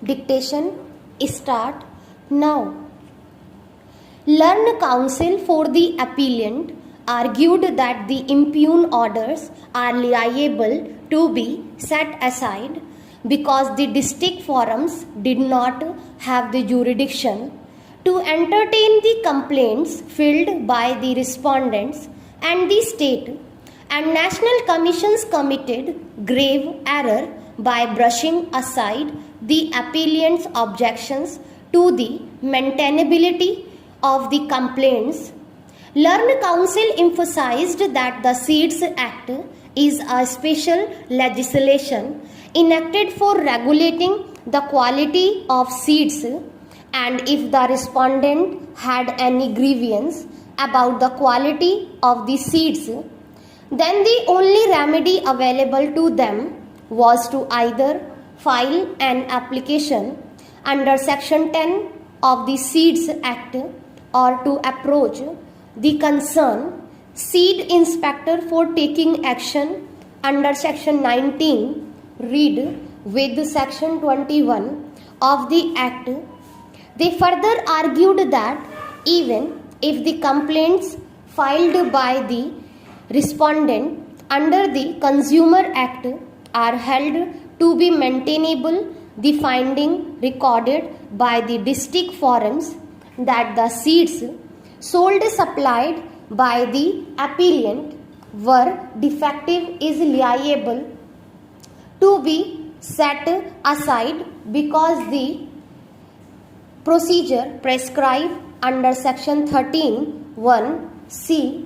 Dictation start now. Learned counsel for the appellant argued that the impugn orders are liable to be set aside because the district forums did not have the jurisdiction to entertain the complaints filed by the respondents, and the state and national commissions committed grave error by brushing aside the appellant's objections to the maintainability of the complaints. Learned counsel emphasized that the Seeds Act is a special legislation enacted for regulating the quality of seeds, and if the respondent had any grievance about the quality of the seeds, then the only remedy available to them was to either file an application under Section 10 of the Seeds Act or to approach the concerned seed inspector for taking action under Section 19 read with Section 21 of the Act. They further argued that even if the complaints filed by the respondent under the Consumer Act are held to be maintainable, the finding recorded by the district forums that the seeds sold supplied by the appellant were defective is liable to be set aside because the procedure prescribed under Section 13(1)(c)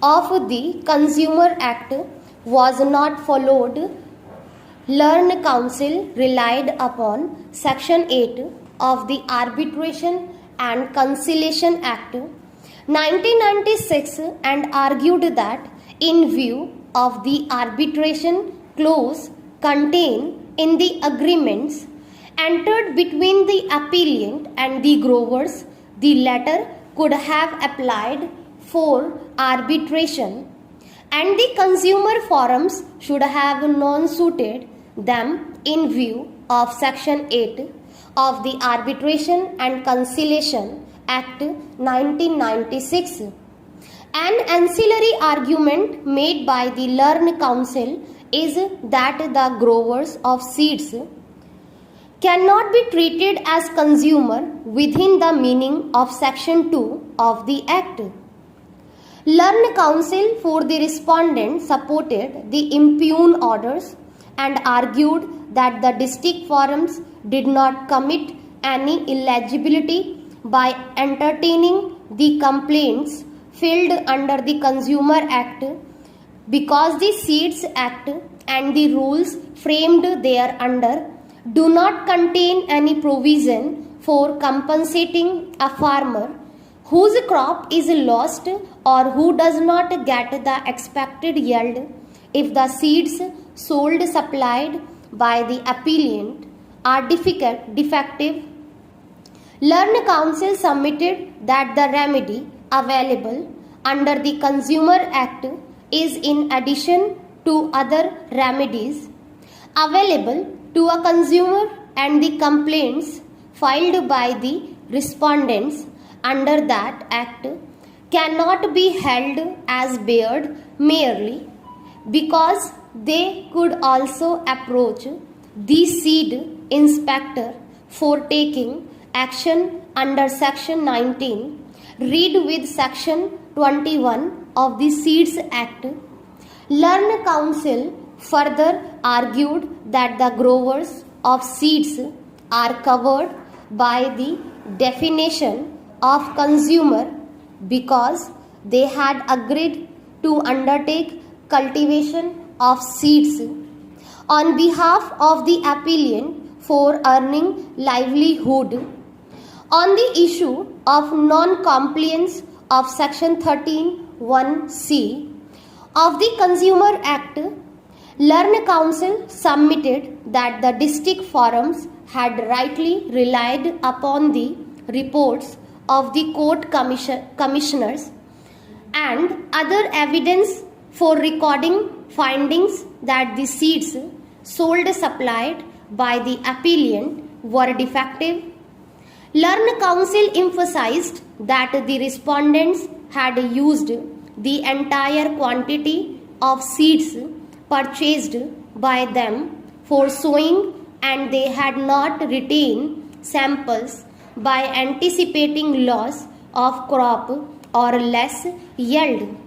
of the Consumer Act was not followed. Learned counsel relied upon Section 8 of the Arbitration and Conciliation Act 1996 and argued that in view of the arbitration clause contained in the agreements entered between the appellant and the growers, the latter could have applied for arbitration and the consumer forums should have non-suited them in view of Section 8 of the Arbitration and Conciliation Act 1996. An ancillary argument made by the Learned Counsel is that the growers of seeds cannot be treated as consumer within the meaning of Section 2 of the Act. Learned counsel for the respondent supported the impugn orders and argued that the district forums did not commit any illegibility by entertaining the complaints filed under the Consumer Act because the Seeds Act and the rules framed thereunder do not contain any provision for compensating a farmer whose crop is lost or who does not get the expected yield if the seeds sold supplied by the appellant are defective. Learned counsel submitted that the remedy available under the Consumer Act is in addition to other remedies available to a consumer, and the complaints filed by the respondents under that act cannot be held as barred merely because they could also approach the seed inspector for taking action under Section 19 read with Section 21 of the Seeds Act. Learned counsel further argued that the growers of seeds are covered by the definition of consumer because they had agreed to undertake cultivation of seeds on behalf of the appellant for earning livelihood. On the issue of non-compliance of Section 13(1)(c) of the Consumer Act, Learned counsel submitted that the district forums had rightly relied upon the reports of the court commissioners and other evidence for recording findings that the seeds sold supplied by the appellant were defective. Learn Council emphasized that the respondents had used the entire quantity of seeds purchased by them for sowing, and they had not retained samples by anticipating loss of crop or less yield.